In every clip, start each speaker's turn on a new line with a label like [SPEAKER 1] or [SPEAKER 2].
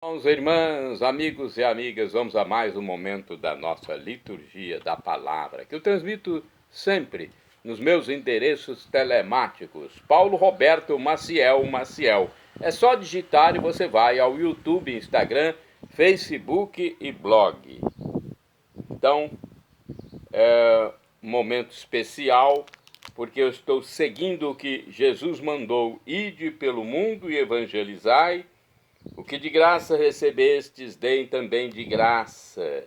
[SPEAKER 1] Irmãos, irmãs, amigos e amigas, vamos a mais um momento da nossa liturgia da palavra, que eu transmito sempre nos meus endereços telemáticos. Paulo Roberto Maciel. É só digitar e você vai ao YouTube, Instagram, Facebook e blog. Então, é um momento especial, porque eu estou seguindo o que Jesus mandou: ide pelo mundo e evangelizai. O que de graça recebestes, deem também de graça.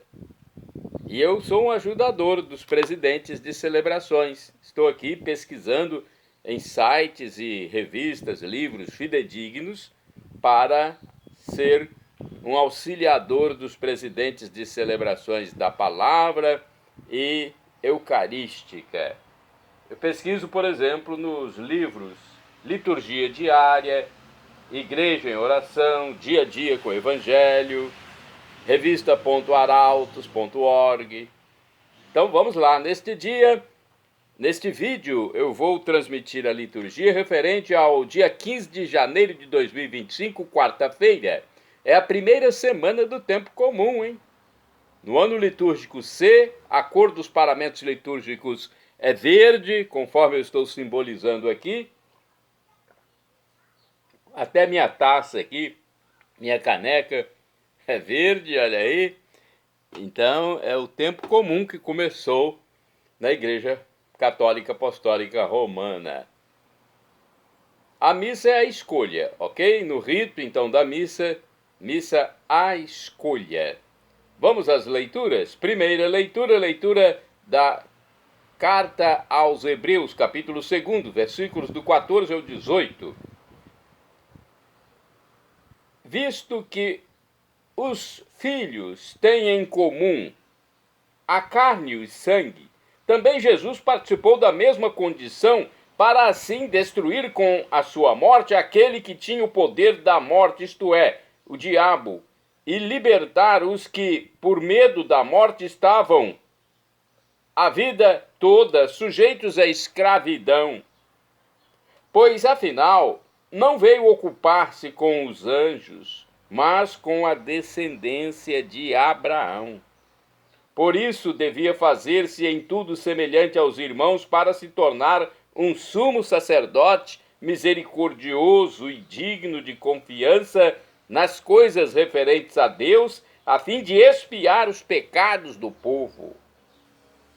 [SPEAKER 1] E eu sou um ajudador dos presidentes de celebrações. Estou aqui pesquisando em sites e revistas, livros fidedignos, para ser um auxiliador dos presidentes de celebrações da palavra e eucarística. Eu pesquiso, por exemplo, nos livros Liturgia Diária, Igreja em Oração, Dia a Dia com o Evangelho, revista.arautos.org. Então vamos lá, neste vídeo eu vou transmitir a liturgia referente ao dia 15 de janeiro de 2025, quarta-feira. É a primeira semana do tempo comum, hein? No ano litúrgico C, a cor dos paramentos litúrgicos é verde, conforme eu estou simbolizando aqui. Até minha taça aqui, minha caneca é verde, olha aí. Então é o tempo comum que começou na Igreja Católica Apostólica Romana. A missa é a escolha, ok? No rito, então, da missa à escolha. Vamos às leituras? Primeira leitura da Carta aos Hebreus, capítulo 2, versículos do 14 ao 18. Visto que os filhos têm em comum a carne e o sangue, também Jesus participou da mesma condição para assim destruir com a sua morte aquele que tinha o poder da morte, isto é, o diabo, e libertar os que, por medo da morte, estavam a vida toda sujeitos à escravidão. Pois, afinal, não veio ocupar-se com os anjos, mas com a descendência de Abraão. Por isso devia fazer-se em tudo semelhante aos irmãos para se tornar um sumo sacerdote misericordioso e digno de confiança nas coisas referentes a Deus, a fim de expiar os pecados do povo.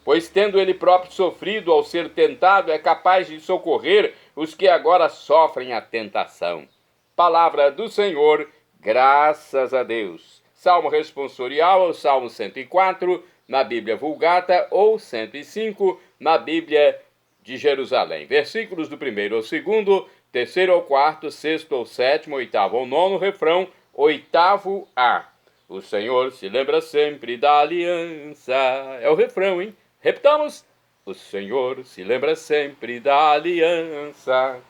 [SPEAKER 1] Pois tendo ele próprio sofrido ao ser tentado, é capaz de socorrer os que agora sofrem a tentação. Palavra do Senhor, graças a Deus. Salmo responsorial ou Salmo 104, na Bíblia Vulgata, ou 105, na Bíblia de Jerusalém. Versículos do 1º ao 2º, 3º ao 4º, 6º ao 7º, 8º ao 9º, refrão, 8º A. O Senhor se lembra sempre da aliança. É o refrão, hein? Repitamos. O Senhor se lembra sempre da aliança.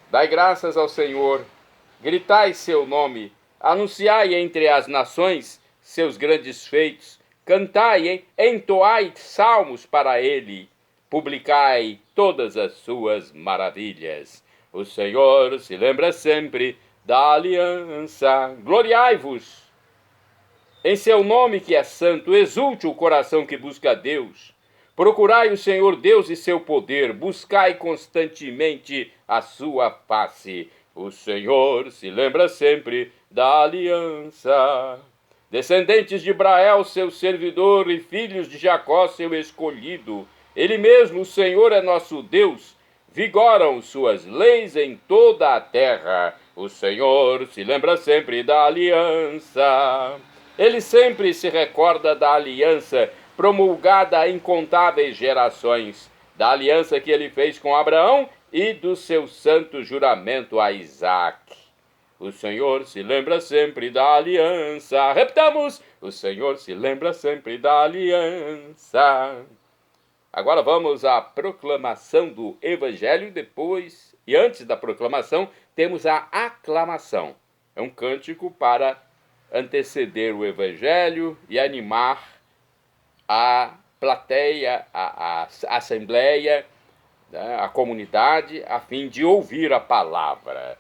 [SPEAKER 1] Dai graças ao Senhor, gritai seu nome, anunciai entre as nações seus grandes feitos, cantai, entoai salmos para ele, publicai todas as suas maravilhas. O Senhor se lembra sempre da aliança. Gloriai-vos em seu nome que é santo, exulte o coração que busca a Deus. Procurai o Senhor Deus e seu poder, buscai constantemente a sua face. O Senhor se lembra sempre da aliança. Descendentes de Israel, seu servidor, e filhos de Jacó, seu escolhido. Ele mesmo, o Senhor, é nosso Deus. Vigoram suas leis em toda a terra. O Senhor se lembra sempre da aliança. Ele sempre se recorda da aliança promulgada a incontáveis gerações, da aliança que ele fez com Abraão e do seu santo juramento a Isaque. O Senhor se lembra sempre da aliança. Repitamos: o Senhor se lembra sempre da aliança. Agora vamos à proclamação do Evangelho. Depois, e antes da proclamação, temos a aclamação. É um cântico para anteceder o Evangelho e animar a plateia, a assembleia, né, a comunidade, a fim de ouvir a palavra.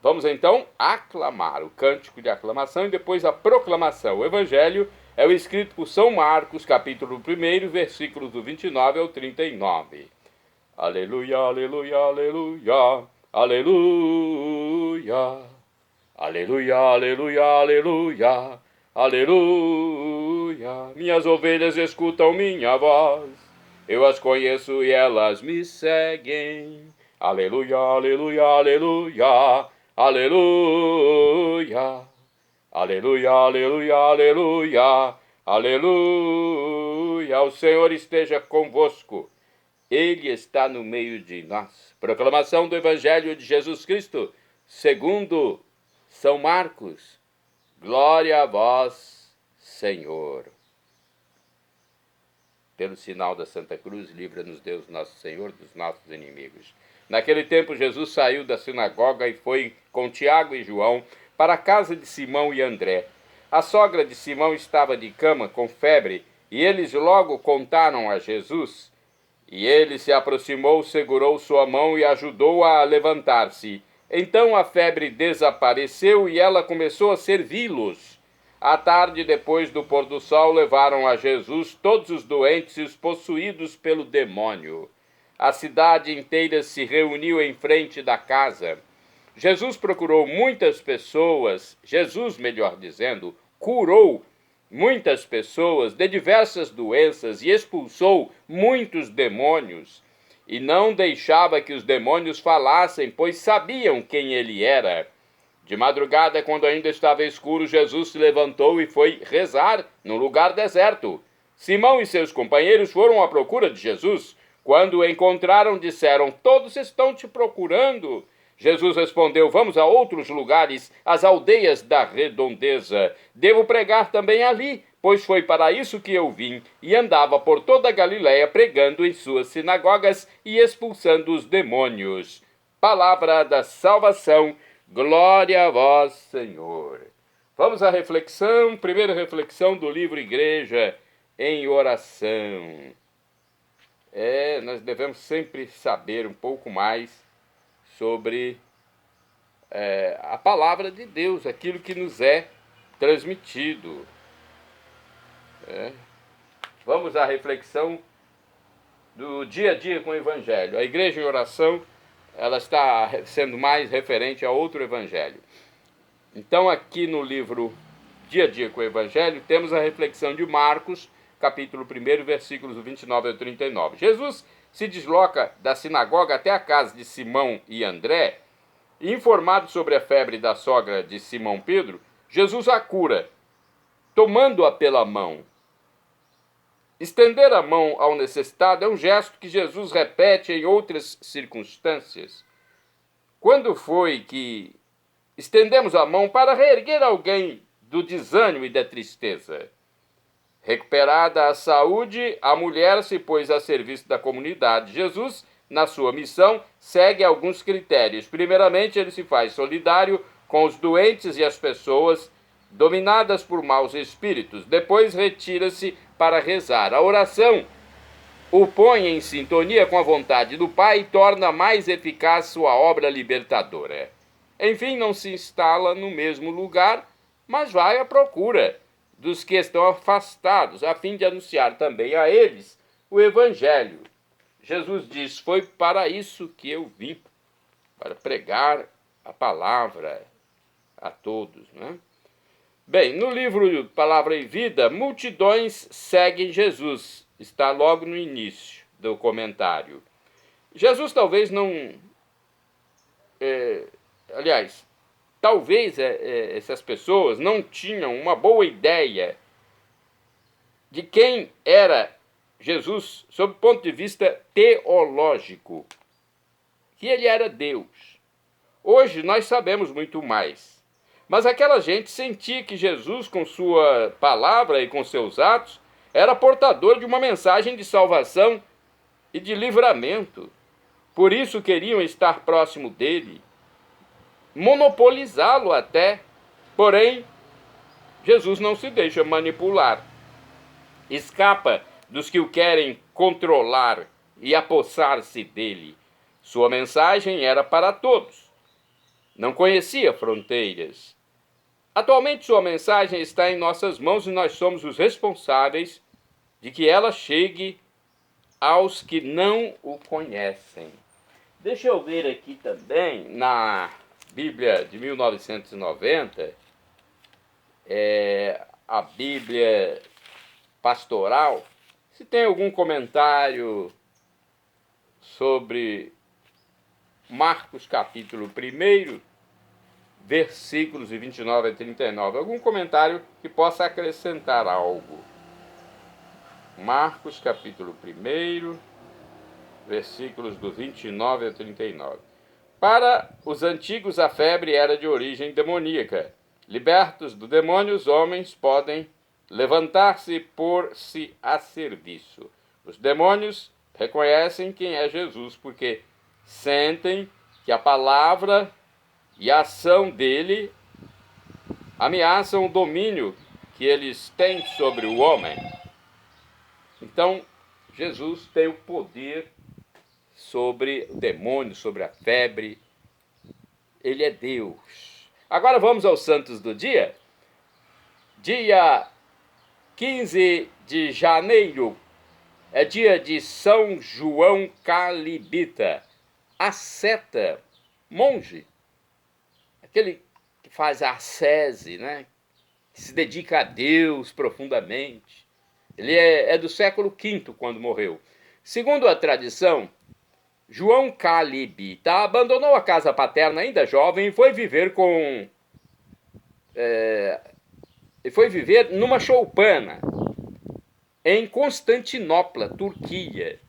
[SPEAKER 1] Vamos então aclamar o cântico de aclamação e depois a proclamação. O evangelho é o escrito por São Marcos, capítulo 1, versículos do 29 ao 39. Aleluia, aleluia, aleluia, aleluia. Aleluia, aleluia, aleluia, aleluia. Minhas ovelhas escutam minha voz, eu as conheço e elas me seguem. Aleluia, aleluia, aleluia, aleluia. Aleluia, aleluia, aleluia, aleluia. O Senhor esteja convosco, Ele está no meio de nós. Proclamação do Evangelho de Jesus Cristo, segundo São Marcos. Glória a vós, Senhor. Pelo sinal da Santa Cruz, livra-nos Deus nosso Senhor dos nossos inimigos. Naquele tempo, Jesus saiu da sinagoga e foi com Tiago e João para a casa de Simão e André. A sogra de Simão estava de cama com febre, e eles logo contaram a Jesus. E ele se aproximou, segurou sua mão e ajudou-a a levantar-se. Então a febre desapareceu e ela começou a servi-los. À tarde, depois do pôr do sol, levaram a Jesus todos os doentes e os possuídos pelo demônio. A cidade inteira se reuniu em frente da casa. Jesus procurou muitas pessoas, melhor dizendo, curou muitas pessoas de diversas doenças e expulsou muitos demônios. E não deixava que os demônios falassem, pois sabiam quem ele era. De madrugada, quando ainda estava escuro, Jesus se levantou e foi rezar num lugar deserto. Simão e seus companheiros foram à procura de Jesus. Quando o encontraram, disseram: "Todos estão te procurando." Jesus respondeu: "Vamos a outros lugares, às aldeias da redondeza. Devo pregar também ali, pois foi para isso que eu vim." E andava por toda a Galiléia pregando em suas sinagogas e expulsando os demônios. Palavra da salvação. Glória a vós, Senhor. Vamos à reflexão, primeira reflexão do livro Igreja em Oração. Nós devemos sempre saber um pouco mais sobre a palavra de Deus, aquilo que nos é transmitido. Vamos à reflexão do dia a dia com o Evangelho. A Igreja em Oração, ela está sendo mais referente a outro Evangelho. Então, aqui no livro Dia a Dia com o Evangelho, temos a reflexão de Marcos, capítulo 1, versículos 29 ao 39. Jesus se desloca da sinagoga até a casa de Simão e André, e informado sobre a febre da sogra de Simão Pedro, Jesus a cura, tomando-a pela mão. Estender a mão ao necessitado é um gesto que Jesus repete em outras circunstâncias. Quando foi que estendemos a mão para reerguer alguém do desânimo e da tristeza? Recuperada a saúde, a mulher se pôs a serviço da comunidade. Jesus, na sua missão, segue alguns critérios. Primeiramente, ele se faz solidário com os doentes e as pessoas dominadas por maus espíritos. Depois, retira-se para rezar. A oração o põe em sintonia com a vontade do Pai e torna mais eficaz sua obra libertadora. Enfim, não se instala no mesmo lugar, mas vai à procura dos que estão afastados, a fim de anunciar também a eles o Evangelho. Jesus diz: "Foi para isso que eu vim, para pregar a palavra a todos." Né? Bem, no livro Palavra e Vida, multidões seguem Jesus. Está logo no início do comentário. Jesus talvez não... talvez essas pessoas não tinham uma boa ideia de quem era Jesus sob o ponto de vista teológico, que ele era Deus. Hoje nós sabemos muito mais, mas aquela gente sentia que Jesus, com sua palavra e com seus atos, era portador de uma mensagem de salvação e de livramento. Por isso queriam estar próximo dele, monopolizá-lo até. Porém, Jesus não se deixa manipular. Escapa dos que o querem controlar e apossar-se dele. Sua mensagem era para todos. não conhecia fronteiras. Atualmente sua mensagem está em nossas mãos e nós somos os responsáveis de que ela chegue aos que não o conhecem. Deixa eu ver aqui também, na Bíblia de 1990, a Bíblia Pastoral, se tem algum comentário sobre Marcos capítulo 1, versículos de 29 a 39. Algum comentário que possa acrescentar algo. Marcos capítulo 1, versículos do 29 a 39. Para os antigos a febre era de origem demoníaca. Libertos do demônio, os homens podem levantar-se e pôr-se a serviço. Os demônios reconhecem quem é Jesus, porque sentem que a palavra e a ação dele ameaçam o domínio que eles têm sobre o homem. Então, Jesus tem o poder sobre o demônio, sobre a febre. Ele é Deus. Agora vamos aos santos do dia. Dia 15 de janeiro é dia de São João Calibita, asceta, monge, aquele que faz a ascese, né? Que se dedica a Deus profundamente. Ele é do século V, quando morreu. Segundo a tradição, João Calibita abandonou a casa paterna ainda jovem e foi viver numa choupana em Constantinopla, Turquia.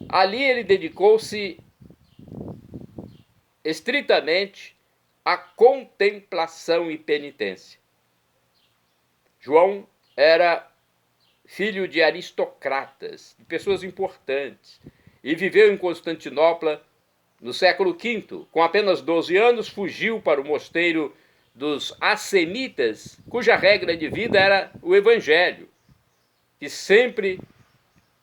[SPEAKER 1] Ali ele dedicou-se estritamente à contemplação e penitência. João era filho de aristocratas, de pessoas importantes, e viveu em Constantinopla no século V. Com apenas 12 anos, fugiu para o mosteiro dos Assemitas, cuja regra de vida era o Evangelho, que sempre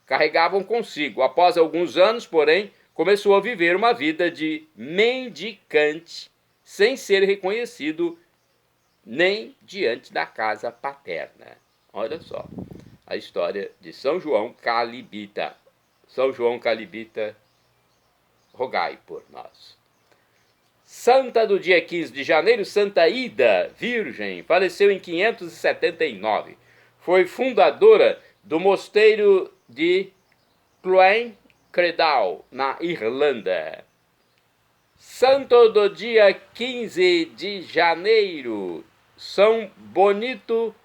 [SPEAKER 1] carregavam consigo. Após alguns anos, porém, começou a viver uma vida de mendicante, sem ser reconhecido nem diante da casa paterna. Olha só a história de São João Calibita. São João Calibita, rogai por nós. Santa do dia 15 de janeiro, Santa Ida, virgem, faleceu em 579. Foi fundadora do mosteiro de Cloyne Credal, na Irlanda. Santo do dia 15 de janeiro, São Bonito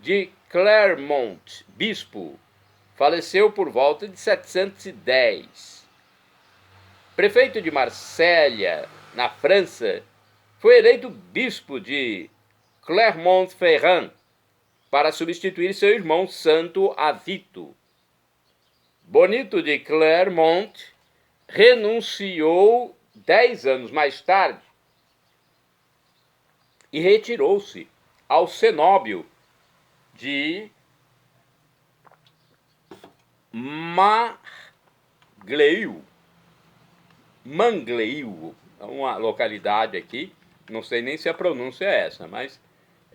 [SPEAKER 1] de Clermont, bispo, faleceu por volta de 710. Prefeito de Marsella, na França, foi eleito bispo de Clermont-Ferrand para substituir seu irmão Santo Avito. Bonito de Clermont renunciou 10 anos mais tarde e retirou-se ao cenóbio de Mangleiu, uma localidade aqui, não sei nem se a pronúncia é essa, mas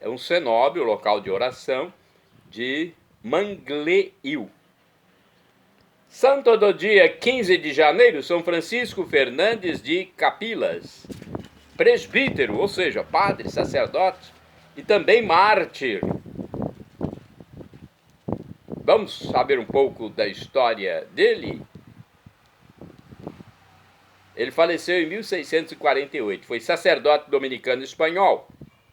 [SPEAKER 1] é um cenóbio, local de oração, de Mangleiu. Santo do dia 15 de janeiro, São Francisco Fernandes de Capilas, presbítero, ou seja, padre, sacerdote, e também mártir. Vamos saber um pouco da história dele? Ele faleceu em 1648, foi sacerdote dominicano espanhol.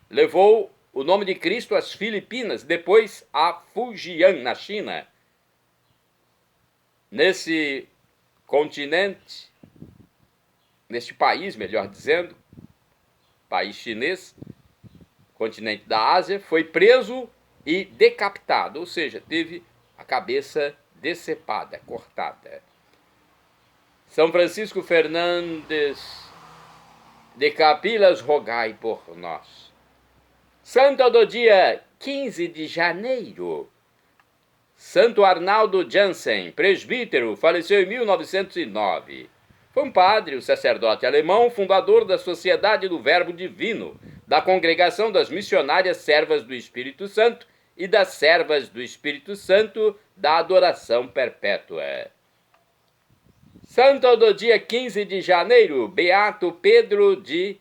[SPEAKER 1] Levou o nome de Cristo às Filipinas, depois a Fujian, na China. Nesse continente, neste país, melhor dizendo, país chinês, continente da Ásia, foi preso e decapitado, ou seja, teve a cabeça decepada, cortada. São Francisco Fernandes de Capilas, rogai por nós. Santo do dia 15 de janeiro, Santo Arnaldo Jansen, presbítero, faleceu em 1909. Foi um padre, o sacerdote alemão, fundador da Sociedade do Verbo Divino, da Congregação das Missionárias Servas do Espírito Santo e das Servas do Espírito Santo da Adoração Perpétua. Santo do dia 15 de janeiro, Beato Pedro de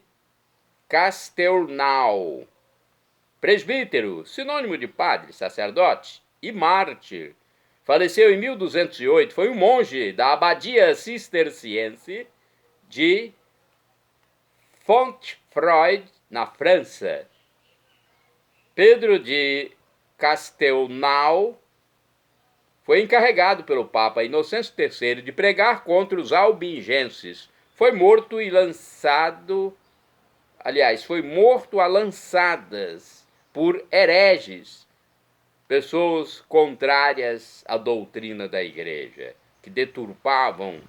[SPEAKER 1] Castelnau. Presbítero, sinônimo de padre, sacerdote e mártir. Faleceu em 1208, foi um monge da abadia cisterciense de Fontfroid, na França. Pedro de Castelnau foi encarregado pelo Papa Inocêncio III de pregar contra os albigenses. Foi morto a lançadas por hereges, pessoas contrárias à doutrina da igreja, que deturpavam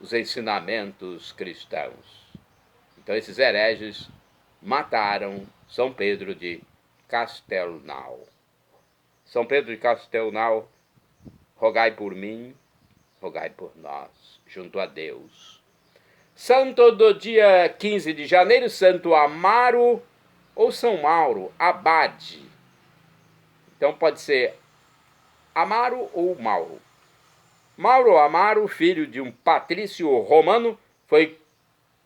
[SPEAKER 1] os ensinamentos cristãos. Então esses hereges mataram São Pedro de Castelnau. São Pedro de Castelnau, rogai por mim, rogai por nós, junto a Deus. Santo do dia 15 de janeiro, Santo Amaro ou São Mauro, abade. Então pode ser Amaro ou Mauro. Mauro Amaro, filho de um patrício romano, foi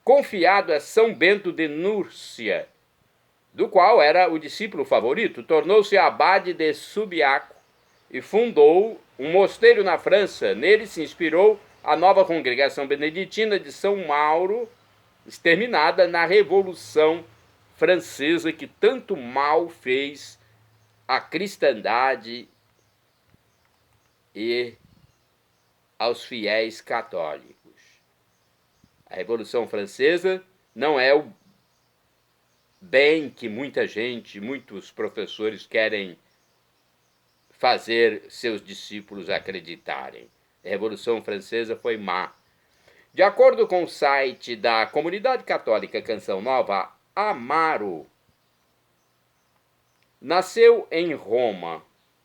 [SPEAKER 1] confiado a São Bento de Núrcia, do qual era o discípulo favorito. Tornou-se abade de Subiaco e fundou um mosteiro na França. Nele se inspirou a nova congregação beneditina de São Mauro, exterminada na Revolução Francesa, que tanto mal fez à cristandade e aos fiéis católicos. A Revolução Francesa não é o bem que muitos professores querem fazer seus discípulos acreditarem. A Revolução Francesa foi má. De acordo com o site da Comunidade Católica Canção Nova, Amaro nasceu em Roma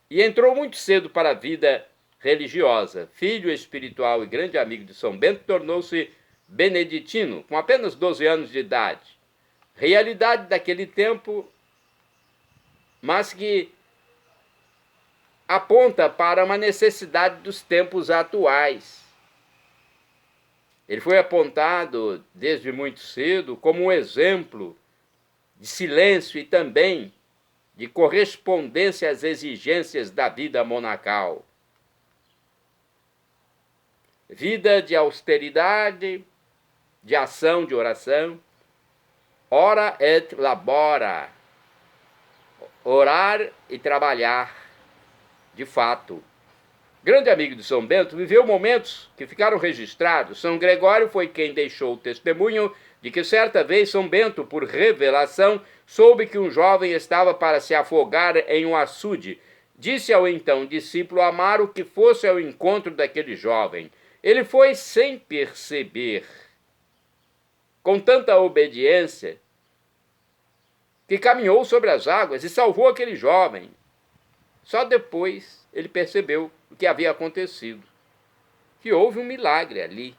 [SPEAKER 1] e entrou muito cedo para a vida religiosa. Filho espiritual e grande amigo de São Bento, tornou-se beneditino com apenas 12 anos de idade. Realidade daquele tempo, mas que aponta para uma necessidade dos tempos atuais. Ele foi apontado desde muito cedo como um exemplo de silêncio e também de correspondência às exigências da vida monacal. Vida de austeridade, de ação, de oração. Ora et labora. Orar e trabalhar, de fato. Grande amigo de São Bento, viveu momentos que ficaram registrados. São Gregório foi quem deixou o testemunho de que certa vez São Bento, por revelação, soube que um jovem estava para se afogar em um açude. Disse ao então discípulo Amaro que fosse ao encontro daquele jovem. Ele foi sem perceber, com tanta obediência, que caminhou sobre as águas e salvou aquele jovem. Só depois ele percebeu o que havia acontecido, que houve um milagre ali.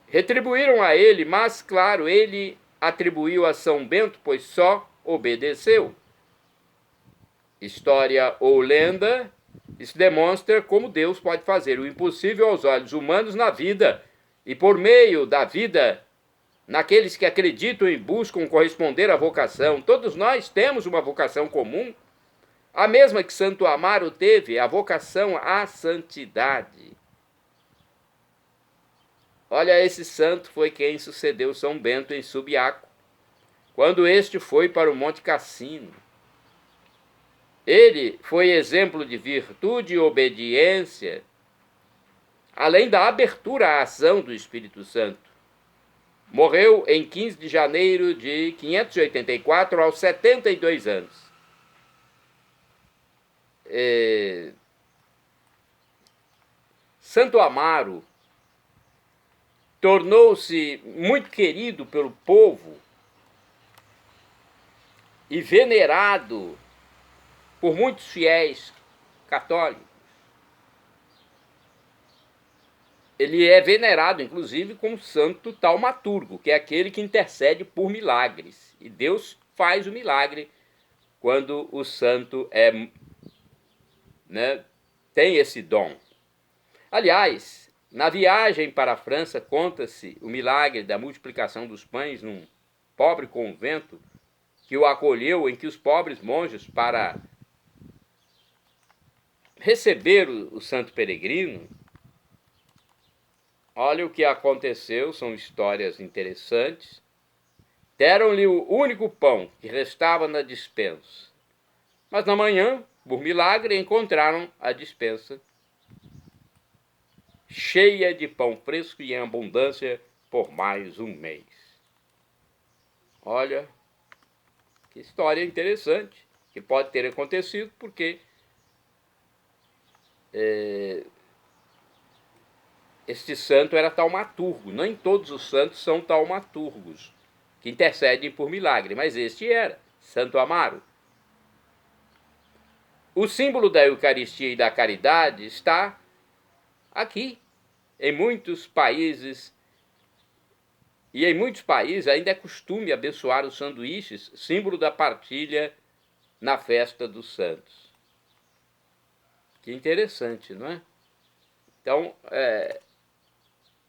[SPEAKER 1] Retribuíram a ele, mas, claro, ele atribuiu a São Bento, pois só obedeceu. História ou lenda, isso demonstra como Deus pode fazer o impossível aos olhos humanos na vida e por meio da vida naqueles que acreditam e buscam corresponder à vocação. Todos nós temos uma vocação comum, a mesma que Santo Amaro teve, a vocação à santidade. Olha, esse santo foi quem sucedeu São Bento em Subiaco, quando este foi para o Monte Cassino. Ele foi exemplo de virtude e obediência, além da abertura à ação do Espírito Santo. Morreu em 15 de janeiro de 584, aos 72 anos. Santo Amaro tornou-se muito querido pelo povo e venerado por muitos fiéis católicos. ele é venerado, inclusive, como santo taumaturgo, que é aquele que intercede por milagres. E Deus faz o milagre quando o santo tem esse dom. Aliás, na viagem para a França, conta-se o milagre da multiplicação dos pães num pobre convento que o acolheu, em que os pobres monges, para receber o santo peregrino, olha o que aconteceu, são histórias interessantes. Deram-lhe o único pão que restava na despensa. Mas na manhã, por milagre, encontraram a despensa cheia de pão fresco e em abundância por mais um mês. Olha, que história interessante, que pode ter acontecido porque este santo era taumaturgo. Nem todos os santos são taumaturgos, que intercedem por milagre, mas este era, Santo Amaro. O símbolo da Eucaristia e da caridade está aqui. Em muitos países, e em muitos países ainda é costume abençoar os sanduíches, símbolo da partilha na festa dos santos. Que interessante, não é? Então,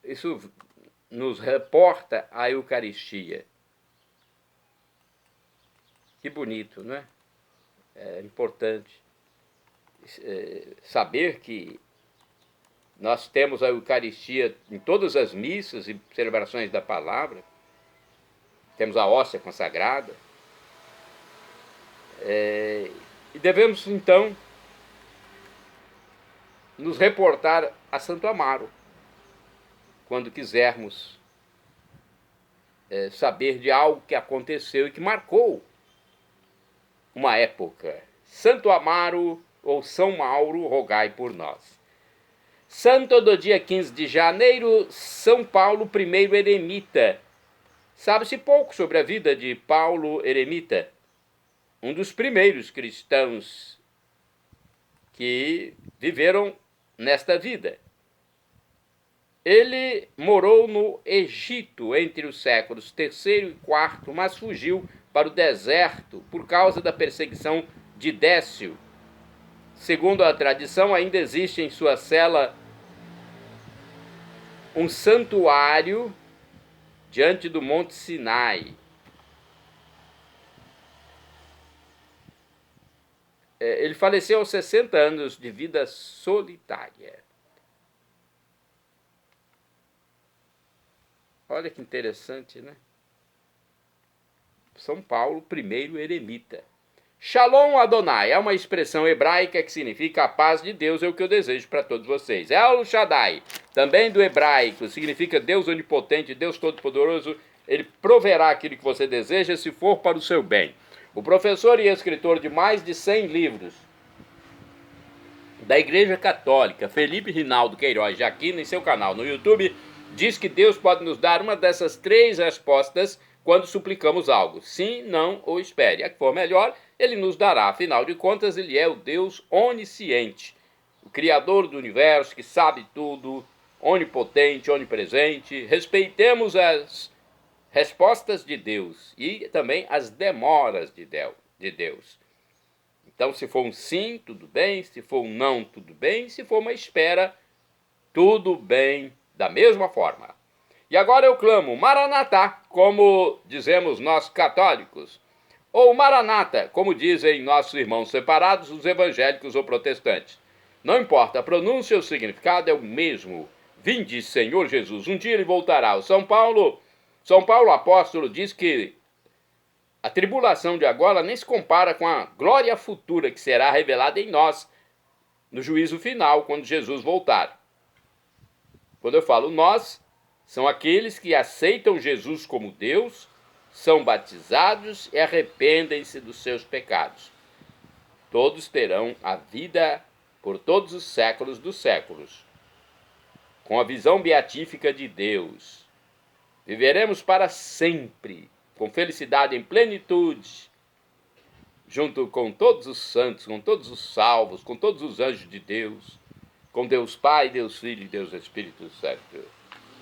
[SPEAKER 1] isso nos reporta a Eucaristia. Que bonito, não é? É importante saber que nós temos a Eucaristia em todas as missas e celebrações da palavra. Temos a hóstia consagrada. E devemos, então, nos reportar a Santo Amaro quando quisermos saber de algo que aconteceu e que marcou uma época. Santo Amaro ou São Mauro, rogai por nós. Santo do dia 15 de janeiro, São Paulo I Eremita. Sabe-se pouco sobre a vida de Paulo Eremita, um dos primeiros cristãos que viveram nesta vida. Ele morou no Egito entre os séculos III e IV, mas fugiu para o deserto por causa da perseguição de Décio. Segundo a tradição, ainda existe em sua cela um santuário diante do Monte Sinai. Ele faleceu aos 60 anos de vida solitária. Olha que interessante, né? São Paulo I Eremita. Shalom Adonai é uma expressão hebraica que significa a paz de Deus, é o que eu desejo para todos vocês. El Shaddai, também do hebraico, significa Deus onipotente, Deus todo-poderoso. Ele proverá aquilo que você deseja se for para o seu bem. O professor e escritor de mais de 100 livros da Igreja Católica, Felipe Rinaldo Queiroz de Aquino, em seu canal no YouTube, diz que Deus pode nos dar uma dessas 3 respostas quando suplicamos algo. Sim, não ou espere. A que for melhor, ele nos dará. Afinal de contas, ele é o Deus onisciente, o Criador do universo, que sabe tudo, onipotente, onipresente. Respeitemos as respostas de Deus e também as demoras de Deus. Então, se for um sim, tudo bem. Se for um não, tudo bem. Se for uma espera, tudo bem da mesma forma. E agora eu clamo Maranatá, como dizemos nós católicos, ou Maranata, como dizem nossos irmãos separados, os evangélicos ou protestantes. Não importa, a pronúncia ou o significado é o mesmo. Vinde, Senhor Jesus. Um dia ele voltará. São Paulo apóstolo diz que a tribulação de agora nem se compara com a glória futura que será revelada em nós no juízo final, quando Jesus voltar. Quando eu falo nós, são aqueles que aceitam Jesus como Deus, são batizados e arrependem-se dos seus pecados. Todos terão a vida por todos os séculos dos séculos, com a visão beatífica de Deus. Viveremos para sempre, com felicidade em plenitude, junto com todos os santos, com todos os salvos, com todos os anjos de Deus, com Deus Pai, Deus Filho e Deus Espírito Santo.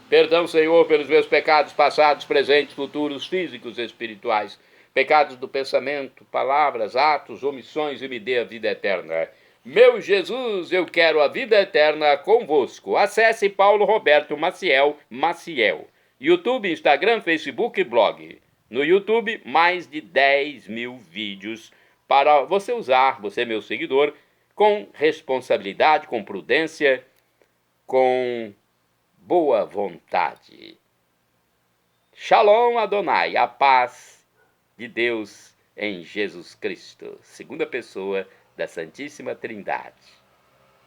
[SPEAKER 1] Perdão, Senhor, pelos meus pecados passados, presentes, futuros, físicos e espirituais, pecados do pensamento, palavras, atos, omissões, e me dê a vida eterna. Meu Jesus, eu quero a vida eterna convosco. Acesse Paulo Roberto Maciel, YouTube, Instagram, Facebook e blog. No YouTube, mais de 10 mil vídeos para você usar, você meu seguidor, com responsabilidade, com prudência, com boa vontade. Shalom Adonai, a paz de Deus em Jesus Cristo, segunda pessoa da Santíssima Trindade.